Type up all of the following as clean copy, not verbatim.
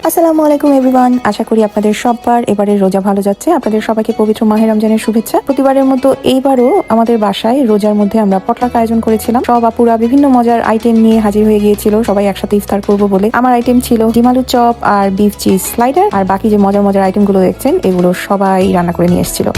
আসসালামু আলাইকুম এভরিওয়ান, আশা করি আপনাদের সবার এবারে রোজা ভালো যাচ্ছে। আপনাদের সবাইকে পবিত্র মাহে রমজানের শুভেচ্ছা। প্রতিবারের মতো এইবারও আমাদের বাসায় রোজার মধ্যে আমরা পটলাক আয়োজন করেছিলাম। সব আপুরা বিভিন্ন মজার আইটেম নিয়ে হাজির হয়ে গিয়েছিল, সবাই একসাথে ইফতার করবো বলে। আমার আইটেম ছিল ডিম আলুর চপ আর বিফ চিজ স্লাইডার, আর বাকি যে মজার মজার আইটেম গুলো দেখছেন এগুলো সবাই রান্না করে নিয়ে এসেছিল।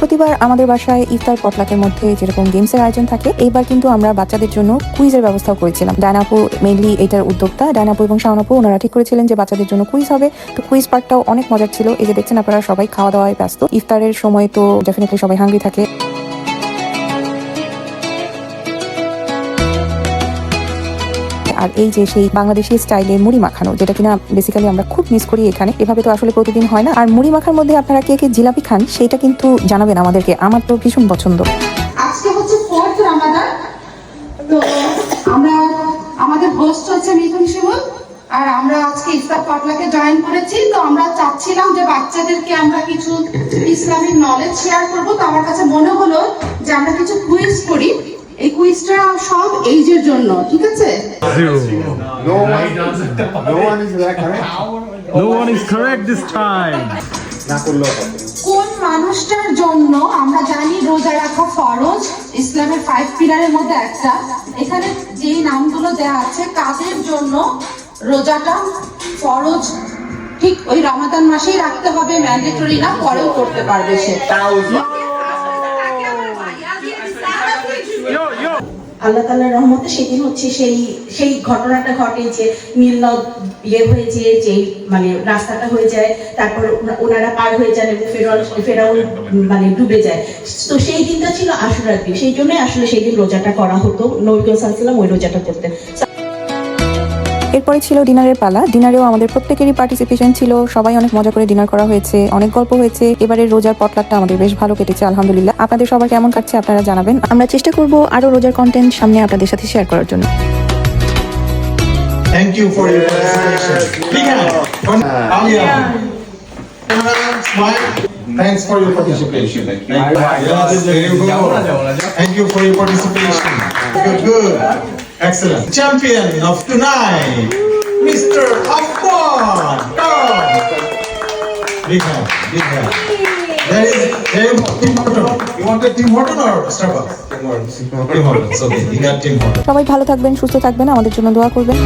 প্রতিবার আমাদের বাসায় ইফতার পটলাকের মধ্যে যেরকম গেমসের আয়োজন থাকে, এইবার কিন্তু আমরা বাচ্চাদের জন্য কুইজের ব্যবস্থাও করেছিলাম। ডায়নাপু মেইনলি এটার উদ্যোক্তা। ডায়নাপু এবং শাওনাপু ওনারা ঠিক করেছিলেন যে বাচ্চাদের জন্য কুইজ হবে। তো কুইজ পার্টটাও অনেক মজার ছিল। এই যে দেখছেন আপনারা সবাই খাওয়া দাওয়ায় ব্যস্ত। ইফতারের সময় তো ডেফিনেটলি সবাই হাঙ্গরি থাকে। আর এই যে সেই বাংলাদেশি স্টাইলে মুড়ি মাখানো, যেটা কিনা বেসিক্যালি আমরা খুব মিস করি এখানে। এভাবে তো আসলে প্রতিদিন হয় না। আর মুড়ি মাখার মধ্যে আপনারা কে কে জিলাপি খান সেটা কিন্তু জানাবেন আমাদেরকে, আমার তো ভীষণ পছন্দ। আজকে হচ্ছে 4th রমাদান। তো আমরা আমাদের হোস্ট হচ্ছে মিথুন শিমুল, আর আমরা আজকে ইফতার পটলাকে জয়েন করেছি। তো আমরা চাচ্ছিলাম যে বাচ্চাদেরকে আমরা কিছু ইসলামিক নলেজ শেয়ার করব। তো আমার কাছে মনে হলো যে আমরা কিছু কুইজ করি। এই কুইজটা সব এইজের জন্য, ঠিক আছে? No one is correct this time. কোন মানুষটার জন্য আমরা জানি রোজা রাখা ফরজ, ইসলামের 5 পিলারের মধ্যে একটা। এখানে যেই নামগুলো দেয়া আছে কাদের জন্য রোজাটা ফরজ, ঠিক ওই রমাদান মাসেই রাখতে হবে, ম্যান্ডেটরি না, পরেও করতে পারবে সে। আল্লাহ তাআলার রহমতে সেদিন হচ্ছে সেই ঘটনাটা ঘটে যে নীল নদ হয়েছে, যে মানে রাস্তাটা হয়ে যায়, তারপর ওনারা পার হয়ে যান এবং ফেরাউন মানে ডুবে যায়। তো সেই দিনটা ছিল আশুরার দিন, সেই জন্যই আসলে সেই দিন রোজাটা করা হতো। নবী সাল্লাল্লাহু আলাইহি ওয়াসাল্লাম ওই রোজাটা করতেন। এরপরে ছিল ডিনারের পালা। ডিনারেও আমাদের প্রত্যেকেরই পার্টিসিপেশন ছিল, সবাই অনেক মজা করে ডিনার করা হয়েছে, অনেক গল্প হয়েছে। এবারে রোজার পটলাকটা আমাদের বেশ ভালো কেটেছে আলহামদুলিল্লাহ। আপনাদের সবার কেমন কাটছে আপনারা জানাবেন। আমরা চেষ্টা করব আরো রোজার কন্টেন্ট সামনে আপনাদের সাথে শেয়ার করার জন্য। Thank you for your participation. Big hand. Alia. Smile. Thanks for your participation. Yes, there you go. Thank you for your participation. Good. Excellent. Champion of tonight, Mr. Affan. Big hand. Big hand. There you go. Tim Horton. You wanted Tim Horton or Starbucks? Tim Horton. Okay, you got Tim Horton. সবাই ভালো থাকবেন, সুস্থ থাকবেন, আমাদের জন্য দোয়া করবেন।